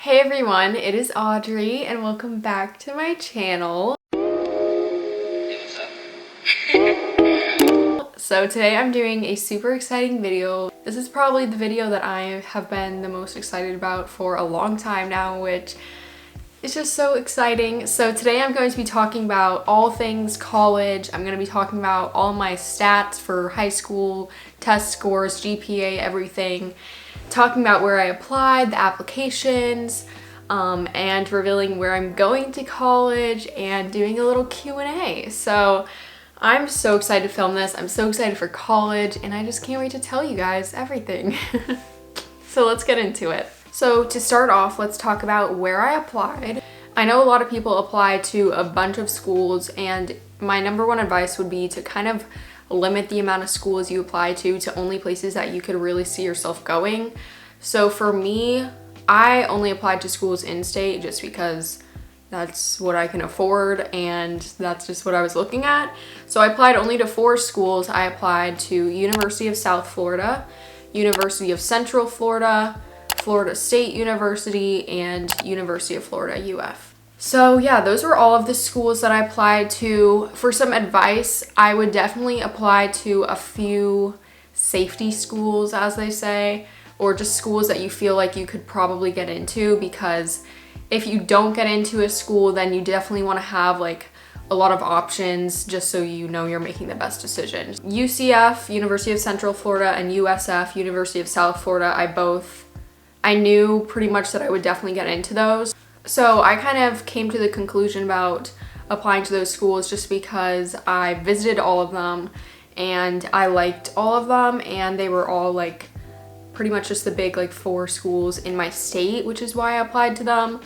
Hey everyone, it is Audrey and welcome back to my channel. So today I'm doing a super exciting video. This is probably the video that I have been the most excited about for a long time now, which is just so exciting. So today I'm going to be talking about all things college. I'm going to be talking about all my stats for high school, test scores, GPA, everything. Talking about where I applied, the applications, and revealing where I'm going to college and doing a little Q&A. So I'm so excited to film this. I'm so excited for college and I just can't wait to tell you guys everything. So let's get into it. So to start off, let's talk about where I applied. I know a lot of people apply to a bunch of schools, and my number one advice would be to kind of limit the amount of schools you apply to only places that you could really see yourself going. So for me, I only applied to schools in-state just because that's what I can afford and that's just what I was looking at. So I applied only to 4 schools. I applied to University of South Florida, University of Central Florida, Florida State University, and University of Florida, UF. So yeah, those were all of the schools that I applied to. For some advice, I would definitely apply to a few safety schools, as they say, or just schools that you feel like you could probably get into, because if you don't get into a school, then you definitely want to have like a lot of options just so you know you're making the best decision. UCF, University of Central Florida, and USF, University of South Florida, I knew pretty much that I would definitely get into those. So I kind of came to the conclusion about applying to those schools just because I visited all of them and I liked all of them, and they were all like pretty much just the big like 4 schools in my state, which is why I applied to them.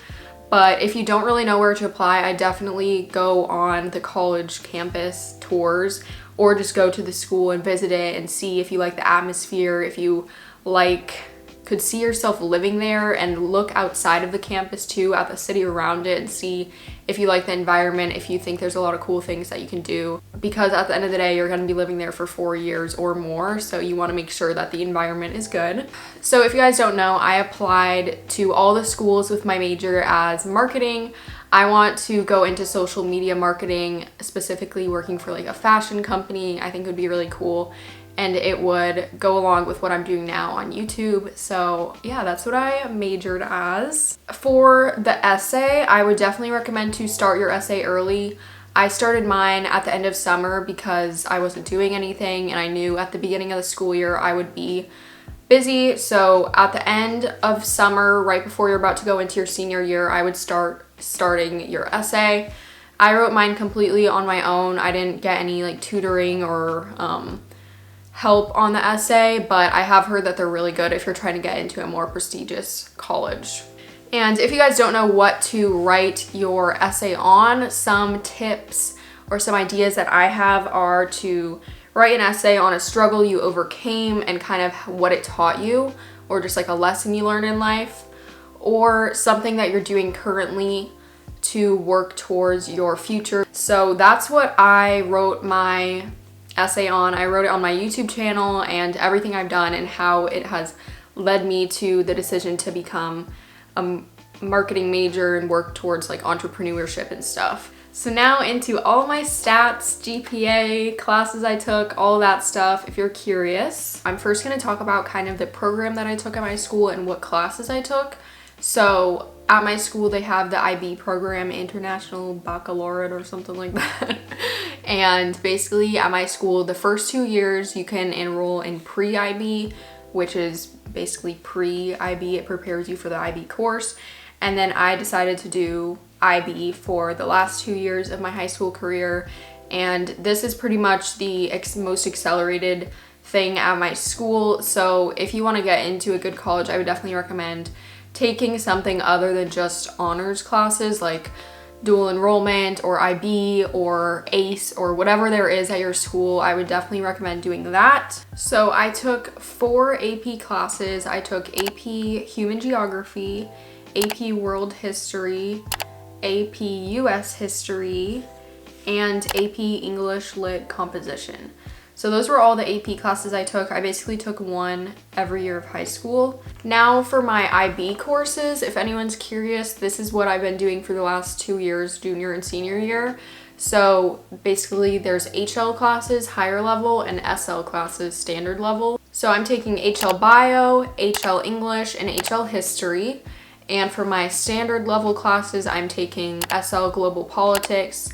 But if you don't really know where to apply, I definitely go on the college campus tours or just go to the school and visit it and see if you like the atmosphere, if you could see yourself living there, and look outside of the campus too at the city around it and see if you like the environment, if you think there's a lot of cool things that you can do, because at the end of the day you're going to be living there for 4 years or more, so you want to make sure that the environment is good. So if you guys don't know, I applied to all the schools with my major as marketing. I want to go into social media marketing, specifically working for like a fashion company. I think it would be really cool, and it would go along with what I'm doing now on YouTube. So yeah, that's what I majored as. For the essay, I would definitely recommend to start your essay early. I started mine at the end of summer because I wasn't doing anything, and I knew at the beginning of the school year I would be busy. So at the end of summer, right before you're about to go into your senior year, I would starting your essay. I wrote mine completely on my own. I didn't get any like tutoring or help on the essay, but I have heard that they're really good if you're trying to get into a more prestigious college. And if you guys don't know what to write your essay on, some tips or some ideas that I have are to write an essay on a struggle you overcame and kind of what it taught you, or just like a lesson you learned in life, or something that you're doing currently to work towards your future. So that's what I wrote my essay on. I wrote it on my YouTube channel and everything I've done and how it has led me to the decision to become a marketing major and work towards like entrepreneurship and stuff. So now into all my stats, GPA, classes I took, all that stuff, if you're curious. I'm first going to talk about kind of the program that I took at my school and what classes I took. So at my school, they have the IB program, International Baccalaureate or something like that. And basically at my school, the first 2 years you can enroll in pre-IB, which is basically pre-IB. It prepares you for the IB course. And then I decided to do IB for the last 2 years of my high school career. And this is pretty much the most accelerated thing at my school. So if you want to get into a good college, I would definitely recommend taking something other than just honors classes like dual enrollment or IB or ACE or whatever there is at your school. I would definitely recommend doing that. So I took 4 AP classes. I took AP Human Geography, AP World History, AP US History, and AP English Lit Composition. So those were all the AP classes I took. I basically took one every year of high school. Now for my IB courses, if anyone's curious, this is what I've been doing for the last 2 years, junior and senior year. So basically there's HL classes, higher level, and SL classes, standard level. So I'm taking HL Bio, HL English, and HL History. And for my standard level classes, I'm taking SL Global Politics,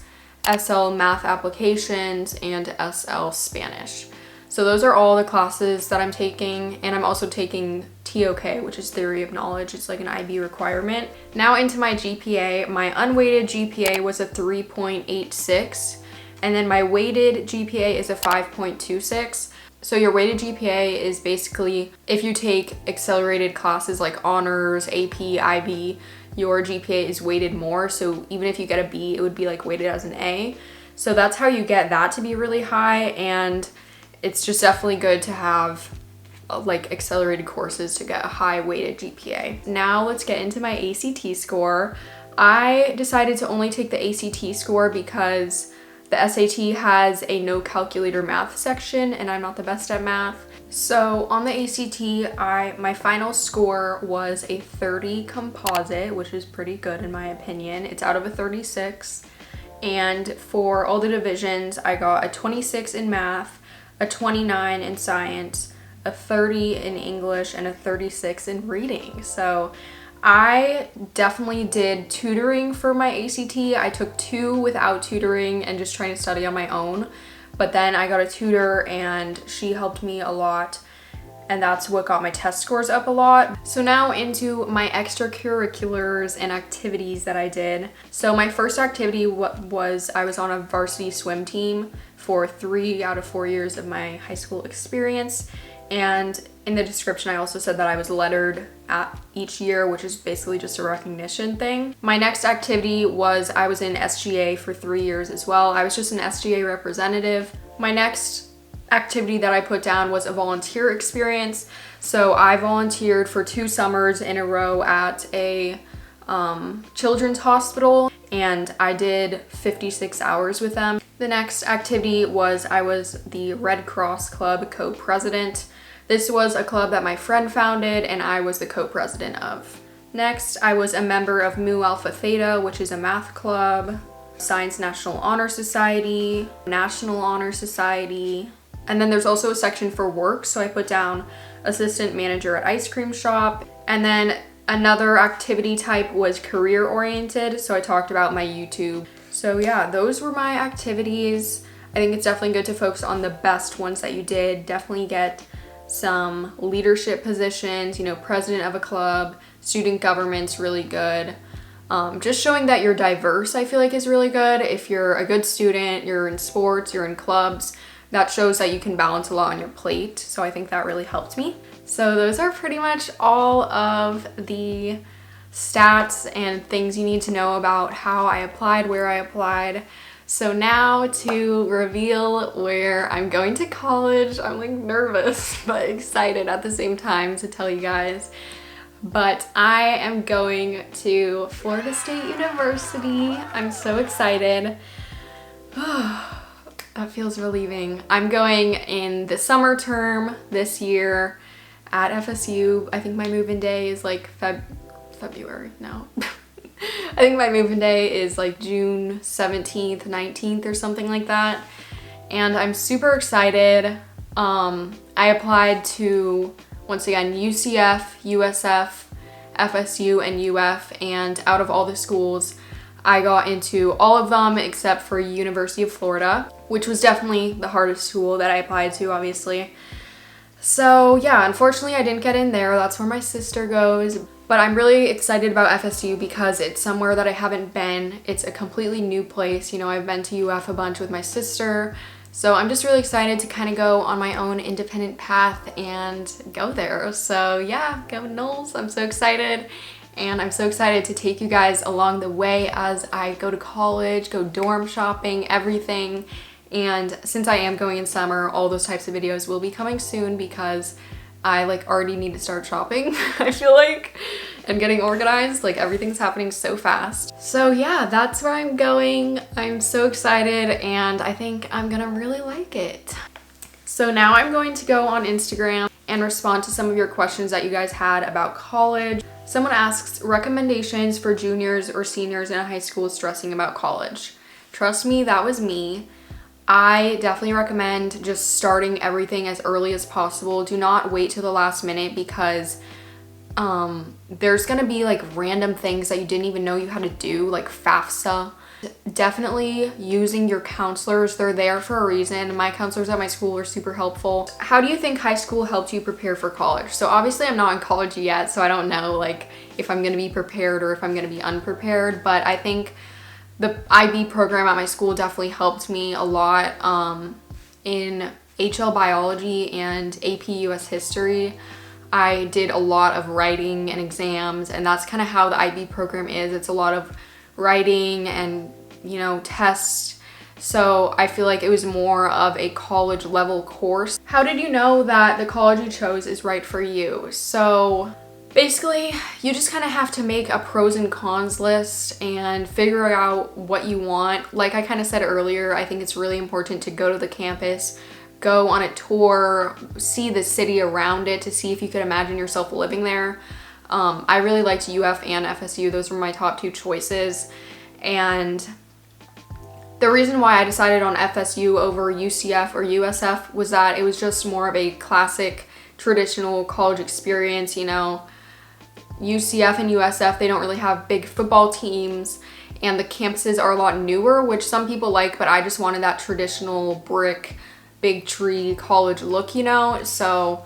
SL Math Applications, and SL Spanish. So those are all the classes that I'm taking, and I'm also taking TOK, which is Theory of Knowledge. It's like an IB requirement. Now into my GPA. My unweighted GPA was a 3.86, and then my weighted GPA is a 5.26. So your weighted GPA is basically if you take accelerated classes like honors, AP, IB, your GPA is weighted more. So even if you get a B, it would be like weighted as an A. So that's how you get that to be really high, and it's just definitely good to have like accelerated courses to get a high weighted GPA. Now let's get into my ACT score. I decided to only take the ACT score because the SAT has a no calculator math section, and I'm not the best at math. So on the ACT, my final score was a 30 composite, which is pretty good in my opinion. It's out of a 36. And for all the divisions, I got a 26 in math, a 29 in science, a 30 in English, and a 36 in reading. So I definitely did tutoring for my ACT. I took 2 without tutoring and just trying to study on my own. But then I got a tutor and she helped me a lot, and that's what got my test scores up a lot. So now into my extracurriculars and activities that I did. So my first activity was I was on a varsity swim team for 3 out of 4 years of my high school experience. And in the description, I also said that I was lettered at each year, which is basically just a recognition thing. My next activity was I was in SGA for 3 years as well. I was just an SGA representative. My next activity that I put down was a volunteer experience. So I volunteered for 2 summers in a row at a children's hospital, and I did 56 hours with them. The next activity was I was the Red Cross Club co-president. This was a club that my friend founded and I was the co-president of. Next, I was a member of Mu Alpha Theta, which is a math club, Science National Honor Society, National Honor Society, and then there's also a section for work, so I put down assistant manager at ice cream shop. And then another activity type was career oriented, so I talked about my YouTube. So yeah, those were my activities. I think it's definitely good to focus on the best ones that you did. Definitely get some leadership positions, you know, president of a club, student government's really good. Just showing that you're diverse, I feel like, is really good. If you're a good student, you're in sports, you're in clubs, that shows that you can balance a lot on your plate. So I think that really helped me. So those are pretty much all of the stats and things you need to know about how I applied, where I applied. So now to reveal where I'm going to college. I'm like nervous but excited at the same time to tell you guys. But I am going to Florida State University. I'm so excited. That feels relieving. I'm going in the summer term this year at FSU. I think my move-in day is like February, no. I think my move-in day is like June 17th, 19th or something like that. And I'm super excited. I applied to, once again, UCF, USF, FSU, and UF. And out of all the schools, I got into all of them except for University of Florida, which was definitely the hardest school that I applied to, obviously. So yeah, unfortunately I didn't get in there. That's where my sister goes. But I'm really excited about FSU because it's somewhere that I haven't been. It's a completely new place. You know, I've been to UF a bunch with my sister. So I'm just really excited to kind of go on my own independent path and go there. So yeah, go Knowles. I'm so excited. And I'm so excited to take you guys along the way as I go to college, go dorm shopping, everything. And since I am going in summer, all those types of videos will be coming soon because I like already need to start shopping, I feel like, and getting organized. Like everything's happening so fast. So yeah, that's where I'm going. I'm so excited and I think I'm gonna really like it. So now I'm going to go on Instagram and respond to some of your questions that you guys had about college. Someone asks, recommendations for juniors or seniors in a high school stressing about college. Trust me, that was me. I definitely recommend just starting everything as early as possible. Do not wait till the last minute because there's gonna be like random things that you didn't even know you had to do, like FAFSA. Definitely using your counselors. They're there for a reason. My counselors at my school were super helpful. How do you think high school helped you prepare for college? So obviously I'm not in college yet, so I don't know like if I'm gonna be prepared or if I'm gonna be unprepared, but I think the IB program at my school definitely helped me a lot in HL biology and AP US history. I did a lot of writing and exams, and that's kind of how the IB program is. It's a lot of writing and, you know, tests. So I feel like it was more of a college level course. How did you know that the college you chose is right for you? So basically, you just kind of have to make a pros and cons list and figure out what you want. Like I kind of said earlier, I think it's really important to go to the campus, go on a tour, see the city around it to see if you could imagine yourself living there. I really liked UF and FSU. Those were my top two choices. And the reason why I decided on FSU over UCF or USF was that it was just more of a classic traditional college experience. You know, UCF and USF, they don't really have big football teams and the campuses are a lot newer, which some people like, but I just wanted that traditional brick, big tree college look, you know? So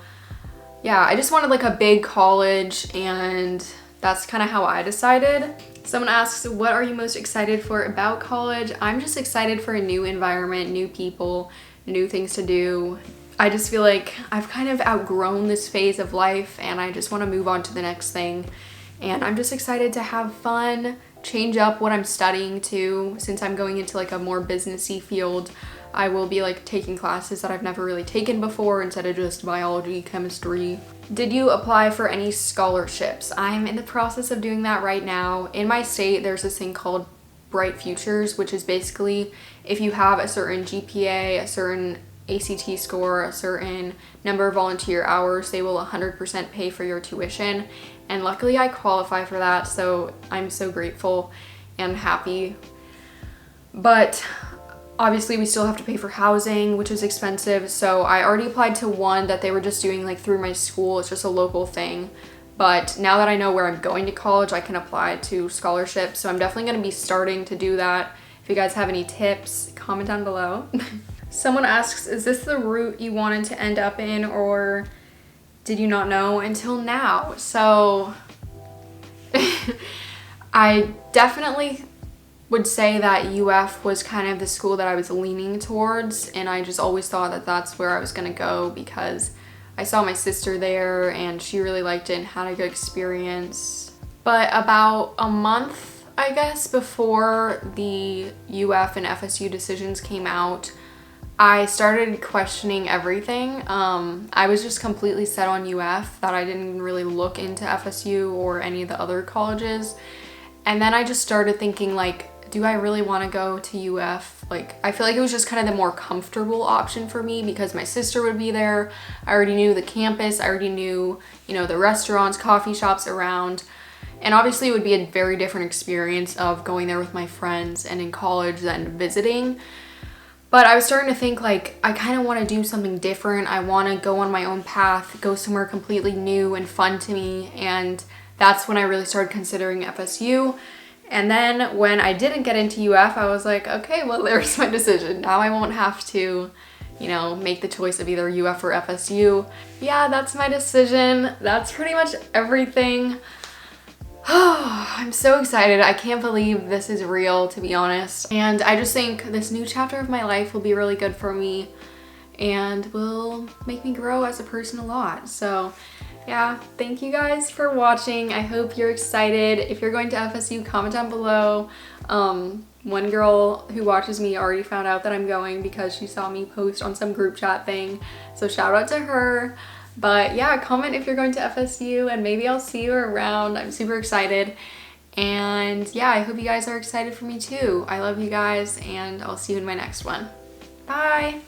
yeah, I just wanted like a big college, and that's kind of how I decided. Someone asks, what are you most excited for about college? I'm just excited for a new environment, new people, new things to do. I just feel like I've kind of outgrown this phase of life and I just want to move on to the next thing. And I'm just excited to have fun, change up what I'm studying too. Since I'm going into like a more businessy field, I will be like taking classes that I've never really taken before instead of just biology, chemistry. Did you apply for any scholarships? I'm in the process of doing that right now. In my state, there's this thing called Bright Futures, which is basically if you have a certain GPA, a certain ACT score, a certain number of volunteer hours, they will 100% pay for your tuition. And luckily I qualify for that, so I'm so grateful and happy. But obviously we still have to pay for housing, which is expensive. So I already applied to one that they were just doing like through my school. It's just a local thing. But now that I know where I'm going to college, I can apply to scholarships. So I'm definitely going to be starting to do that. If you guys have any tips, comment down below. Someone asks, is this the route you wanted to end up in, or did you not know until now? So I definitely would say that UF was kind of the school that I was leaning towards, and I just always thought that that's where I was gonna go because I saw my sister there and she really liked it and had a good experience. But about a month, I guess, before the UF and FSU decisions came out, I started questioning everything. I was just completely set on UF, that I didn't really look into FSU or any of the other colleges. And then I just started thinking like, do I really want to go to UF? Like, I feel like it was just kind of the more comfortable option for me because my sister would be there. I already knew the campus. I already knew, you know, the restaurants, coffee shops around. And obviously it would be a very different experience of going there with my friends and in college than visiting. But I was starting to think like, I kind of want to do something different. I want to go on my own path, go somewhere completely new and fun to me. And that's when I really started considering FSU. And then when I didn't get into UF, I was like, okay, well, there's my decision. Now I won't have to, you know, make the choice of either UF or FSU. Yeah, that's my decision. That's pretty much everything. I'm so excited. I can't believe this is real, to be honest. And I just think this new chapter of my life will be really good for me and will make me grow as a person a lot. So yeah, thank you guys for watching. I hope you're excited. If you're going to FSU, comment down below. One girl who watches me already found out that I'm going because she saw me post on some group chat thing. So shout out to her. But yeah, comment if you're going to FSU and maybe I'll see you around. I'm super excited. And yeah, I hope you guys are excited for me too. I love you guys and I'll see you in my next one. Bye!